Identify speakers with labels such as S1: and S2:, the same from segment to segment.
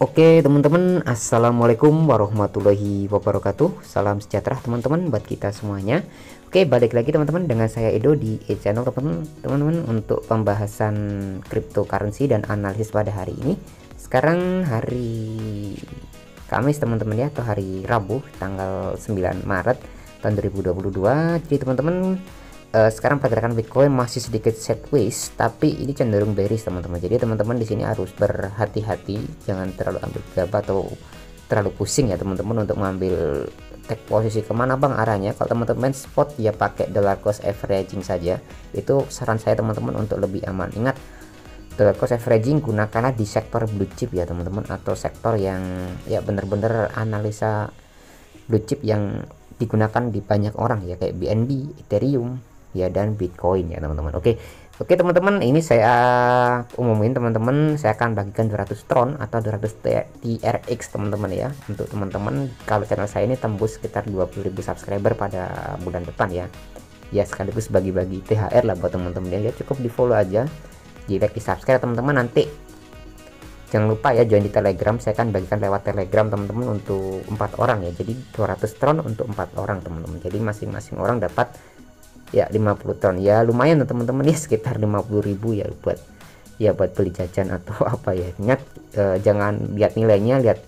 S1: Oke teman-teman, assalamualaikum warahmatullahi wabarakatuh. Salam sejahtera teman-teman buat kita semuanya. Oke, balik lagi teman-teman dengan saya Edo di channel teman-teman untuk pembahasan cryptocurrency dan analisis pada hari ini. Sekarang hari Kamis teman-teman ya, atau hari Rabu tanggal 9 Maret tahun 2022. Jadi teman-teman, sekarang pergerakan Bitcoin masih sedikit sideways, tapi ini cenderung bearish teman-teman. Jadi teman-teman di sini harus berhati-hati, jangan terlalu ambil gabah atau terlalu pusing ya teman-teman untuk mengambil take posisi kemana bang arahnya. Kalau teman-teman spot ya pakai dollar cost averaging saja, itu saran saya teman-teman untuk lebih aman. Ingat, dollar cost averaging gunakanlah di sektor blue chip ya teman-teman, atau sektor yang ya bener-bener analisa blue chip yang digunakan di banyak orang ya, kayak BNB, Ethereum ya, dan Bitcoin ya teman-teman. Oke teman-teman, ini saya umumin teman-teman, saya akan bagikan 200 Tron atau 200 TRX teman-teman ya, untuk teman-teman kalau channel saya ini tembus sekitar 20.000 subscriber pada bulan depan ya, sekaligus bagi-bagi THR lah buat teman-teman ya. Cukup di follow aja, di like, di subscribe teman-teman. Nanti jangan lupa ya join di Telegram, saya akan bagikan lewat Telegram teman-teman untuk 4 orang ya. Jadi 200 Tron untuk 4 orang teman-teman, jadi masing-masing orang dapat ya 50 ton ya, lumayan teman-teman ya, sekitar 50.000 ya buat beli jajan atau apa ya. Ingat, jangan lihat nilainya, lihat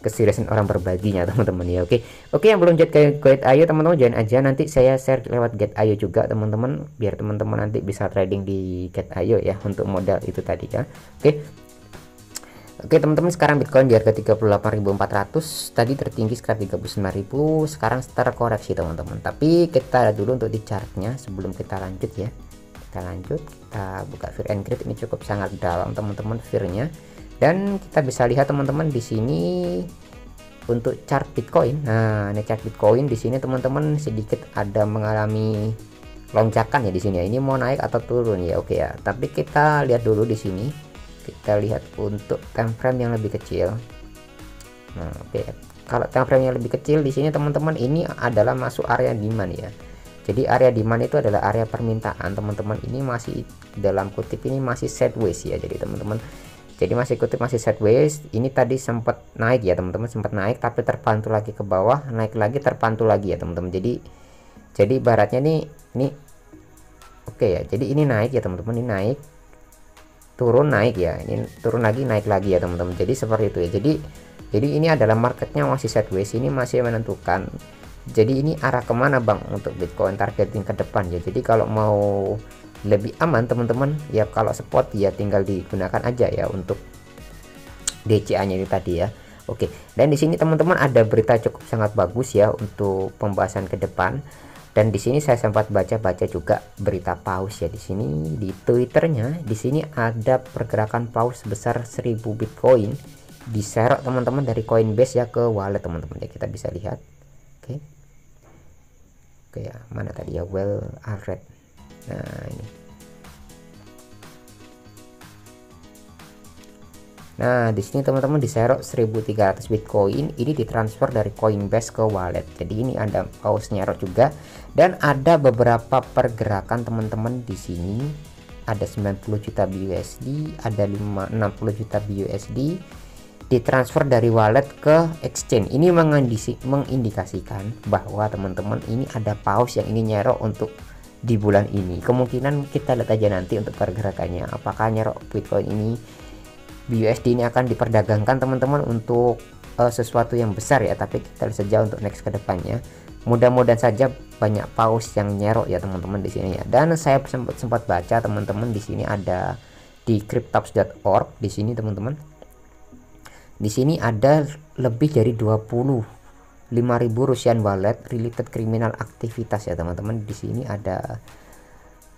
S1: keseriusan orang berbaginya teman-teman ya. Oke, yang belum join Get Ayo teman-teman join aja, nanti saya share lewat Get Ayo juga teman-teman, biar teman-teman nanti bisa trading di Get Ayo ya, untuk modal itu tadi ya. Oke teman-teman, sekarang Bitcoin di harga 38.400, tadi tertinggi sekitar 39.000, sekarang terkoreksi teman-teman. Tapi kita dulu untuk di chartnya sebelum kita lanjut ya. Kita buka Fear and Greed, ini cukup sangat dalam teman-teman fear-nya, dan kita bisa lihat teman-teman di sini untuk chart Bitcoin. Nah, ini chart Bitcoin di sini teman-teman sedikit ada mengalami lonjakan ya di sini ya. Ini mau naik atau turun ya. Oke ya, tapi kita lihat dulu di sini. Kita lihat untuk time frame yang lebih kecil. Nah, kalau time frame yang lebih kecil di sini teman-teman, ini adalah masuk area demand ya. Jadi area demand itu adalah area permintaan teman-teman. Ini masih dalam kutip ini masih sideways ya. Jadi teman-teman, jadi masih kutip masih sideways. Ini tadi sempat naik ya teman-teman, sempat naik tapi terpantul lagi ke bawah, naik lagi terpantul lagi ya teman-teman. Jadi ibaratnya nih ini oke ya. Jadi ini naik ya teman-teman, ini naik, turun, naik ya, ini turun lagi, naik lagi ya teman-teman. Jadi seperti itu ya. Jadi ini adalah marketnya masih sideways, ini masih menentukan. Jadi ini arah kemana bang untuk Bitcoin targeting ke depan ya. Jadi kalau mau lebih aman teman-teman ya, kalau spot ya tinggal digunakan aja ya untuk DCA nya ini tadi ya. Oke, dan di sini teman-teman ada berita cukup sangat bagus ya untuk pembahasan ke depan. Dan di sini saya sempat baca-baca juga berita paus ya di sini di Twitternya. Di sini ada pergerakan paus sebesar 1000 Bitcoin diserok teman-teman dari Coinbase ya ke wallet teman-teman ya, kita bisa lihat. Oke ya, mana tadi ya, well alright. Nah ini. Nah di sini teman-teman diserok 1300 Bitcoin, ini ditransfer dari Coinbase ke wallet. Jadi ini ada paus nyerok juga, dan ada beberapa pergerakan teman-teman di sini. Ada 90 juta BUSD, ada 60 juta BUSD ditransfer dari wallet ke exchange. Ini mengindikasikan bahwa teman-teman ini ada paus yang ini nyerok untuk di bulan ini. Kemungkinan kita lihat aja nanti untuk pergerakannya, apakah nyerok Bitcoin ini, BUSD ini akan diperdagangkan teman-teman untuk sesuatu yang besar ya. Tapi kita lihat saja untuk next ke depannya. Mudah-mudahan saja banyak paus yang nyerok ya teman-teman di sini ya. Dan saya sempat baca teman-teman di sini ada di cryptops.org di sini teman-teman. Di sini ada lebih dari 25.000 Russian wallet related criminal aktivitas ya teman-teman. Di sini ada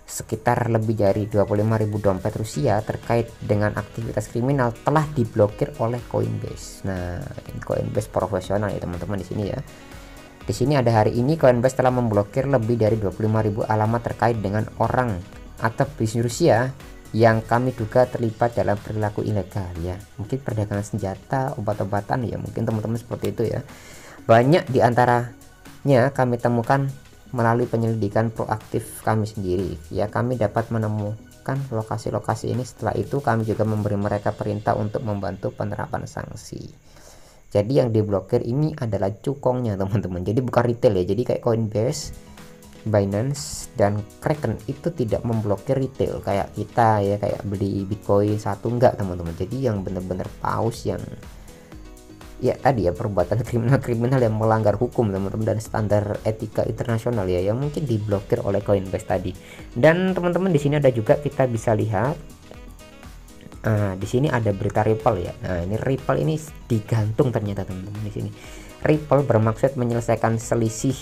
S1: sekitar lebih dari 25.000 dompet Rusia terkait dengan aktivitas kriminal telah diblokir oleh Coinbase. Nah, ini Coinbase profesional ya teman-teman di sini ya. Di sini ada hari ini Coinbase telah memblokir lebih dari 25.000 alamat terkait dengan orang atau bisnis Rusia yang kami duga terlibat dalam perilaku ilegal ya. Mungkin perdagangan senjata, obat-obatan ya, mungkin teman-teman seperti itu ya. Banyak diantaranya kami temukan melalui penyelidikan proaktif kami sendiri ya. Kami dapat menemukan memindahkan lokasi-lokasi ini. Setelah itu kami juga memberi mereka perintah untuk membantu penerapan sanksi. Jadi yang diblokir ini adalah cukongnya teman-teman, jadi bukan retail ya. Jadi kayak Coinbase, Binance, dan Kraken itu tidak memblokir retail kayak kita ya, kayak beli Bitcoin satu, enggak teman-teman. Jadi yang benar-benar paus, yang ya tadi ya perbuatan kriminal yang melanggar hukum teman-teman dan standar etika internasional ya, yang mungkin diblokir oleh Coinbase tadi. Dan teman-teman di sini ada juga, kita bisa lihat di sini ada berita Ripple ya. Nah ini Ripple ini digantung ternyata teman-teman. Di sini Ripple bermaksud menyelesaikan selisih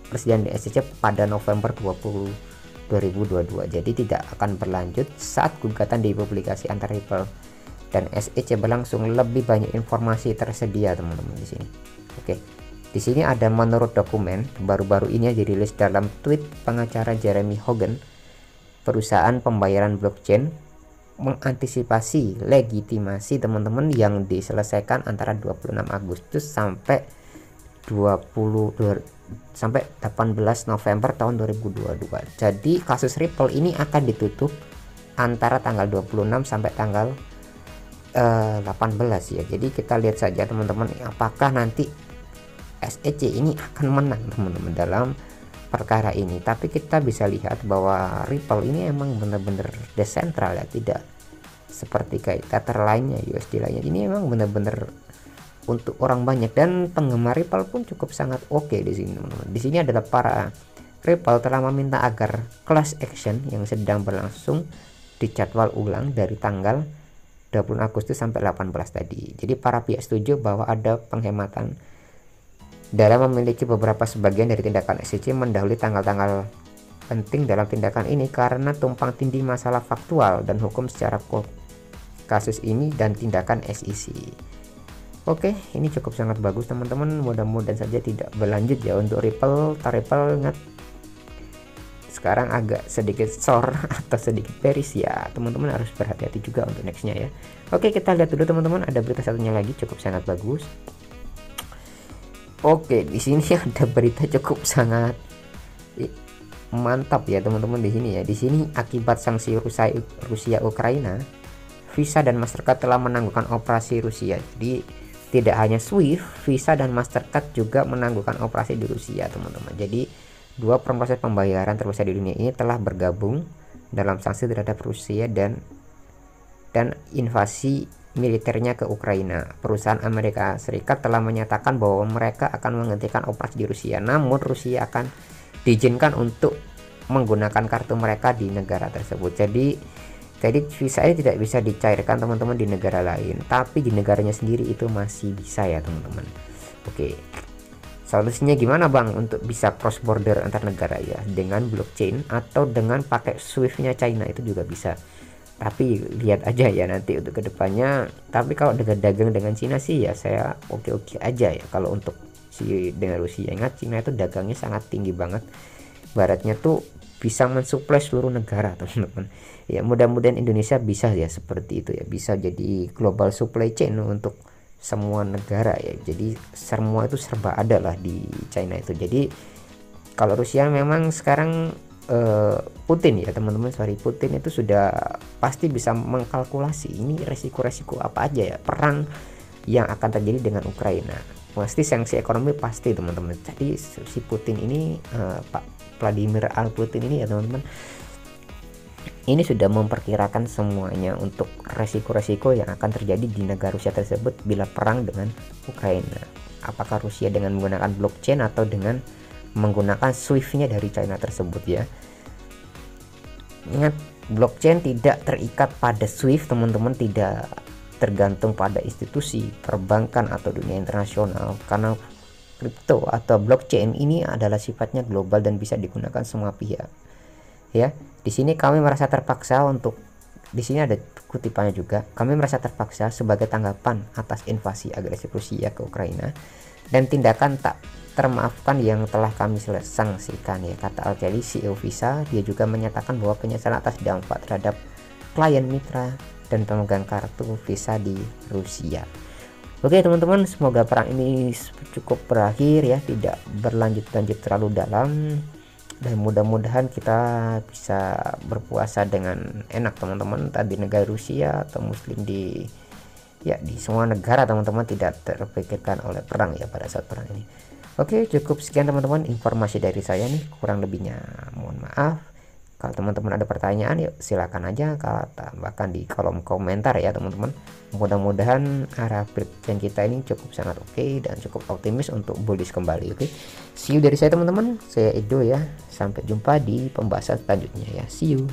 S1: persediaan di SEC pada November 2022, jadi tidak akan berlanjut saat gugatan dipublikasi antara Ripple dan SEC berlangsung. Lebih banyak informasi tersedia teman-teman di sini. Oke, di sini ada menurut dokumen baru-baru ini dirilis dalam tweet pengacara Jeremy Hogan, perusahaan pembayaran blockchain mengantisipasi legitimasi teman-teman yang diselesaikan antara 26 Agustus sampai 18 November tahun 2022. Jadi kasus Ripple ini akan ditutup antara tanggal 26 sampai tanggal 18 ya. Jadi kita lihat saja teman-teman, apakah nanti SEC ini akan menang teman-teman dalam perkara ini. Tapi kita bisa lihat bahwa Ripple ini emang benar-benar desentral ya, tidak seperti kayak Tether lainnya, USD lainnya. Ini emang benar-benar untuk orang banyak, dan penggemar Ripple pun cukup sangat oke di sini teman-teman. Di sini adalah para Ripple telah meminta agar class action yang sedang berlangsung dijadwal ulang dari tanggal 20 Agustus sampai 18 tadi. Jadi para pihak setuju bahwa ada penghematan dalam memiliki beberapa sebagian dari tindakan SEC mendahului tanggal-tanggal penting dalam tindakan ini karena tumpang tindih masalah faktual dan hukum secara kasus ini dan tindakan SEC. Oke, ini cukup sangat bagus teman-teman. Mudah-mudahan saja tidak berlanjut ya untuk Ripple. Ripple ingat sekarang agak sedikit sore atau sedikit bearish ya, teman-teman harus berhati-hati juga untuk nextnya ya. Oke, kita lihat dulu teman-teman, ada berita satunya lagi cukup sangat bagus. Oke, di sini ada berita cukup sangat mantap ya teman-teman di sini ya. Di sini akibat sanksi Rusia Ukraina, Visa dan Mastercard telah menangguhkan operasi Rusia. Jadi tidak hanya Swift, Visa dan Mastercard juga menangguhkan operasi di Rusia teman-teman. Jadi dua proses pembayaran terbesar di dunia ini telah bergabung dalam sanksi terhadap Rusia dan invasi militernya ke Ukraina. Perusahaan Amerika Serikat telah menyatakan bahwa mereka akan menghentikan operasi di Rusia, namun Rusia akan diizinkan untuk menggunakan kartu mereka di negara tersebut. Jadi visa ini tidak bisa dicairkan teman-teman di negara lain, tapi di negaranya sendiri itu masih bisa ya teman-teman. Oke, solusinya gimana bang untuk bisa cross border antar negara ya? Dengan blockchain atau dengan pakai Swift-nya China itu juga bisa. Tapi lihat aja ya nanti untuk kedepannya. Tapi kalau dagang dengan Cina sih ya saya oke-oke aja ya. Kalau untuk dengan Rusia, ingat Cina itu dagangnya sangat tinggi banget. Baratnya tuh bisa mensuplai seluruh negara teman-teman. Ya mudah-mudahan Indonesia bisa ya seperti itu ya. Bisa jadi global supply chain untuk semua negara ya. Jadi semua itu serba ada lah di China itu. Jadi kalau Rusia memang sekarang Putin ya teman-teman, Putin itu sudah pasti bisa mengkalkulasi ini resiko-resiko apa aja ya perang yang akan terjadi dengan Ukraina. Pasti sanksi ekonomi pasti teman-teman. Jadi si Putin ini Pak Vladimir Putin ini ya teman-teman, ini sudah memperkirakan semuanya untuk resiko-resiko yang akan terjadi di negara Rusia tersebut bila perang dengan Ukraina. Apakah Rusia dengan menggunakan blockchain atau dengan menggunakan Swift-nya dari China tersebut ya. Ingat, blockchain tidak terikat pada Swift teman-teman, tidak tergantung pada institusi perbankan atau dunia internasional, karena kripto atau blockchain ini adalah sifatnya global dan bisa digunakan semua pihak ya. Di sini kami merasa terpaksa untuk, di sini ada kutipannya juga, kami merasa terpaksa sebagai tanggapan atas invasi agresif Rusia ke Ukraina dan tindakan tak termaafkan yang telah kami sanksikan ya, kata Al-Khali, CEO Visa. Dia juga menyatakan bahwa penyesalan atas dampak terhadap klien mitra dan pemegang kartu Visa di Rusia. Oke teman-teman, semoga perang ini cukup berakhir ya, tidak berlanjut-lanjut terlalu dalam. dan mudah-mudahan kita bisa berpuasa dengan enak teman-teman, tadi negara Rusia atau muslim di semua negara teman-teman tidak terpikirkan oleh perang ya pada saat perang ini. Oke, cukup sekian teman-teman informasi dari saya nih, kurang lebihnya mohon maaf. Kalau teman-teman ada pertanyaan yuk silakan aja kalau tambahkan di kolom komentar ya teman-teman. Mudah-mudahan arah prediction kita ini cukup sangat oke dan cukup optimis untuk bullish kembali. Oke, see you dari saya teman-teman, saya Edo ya, sampai jumpa di pembahasan selanjutnya ya, see you.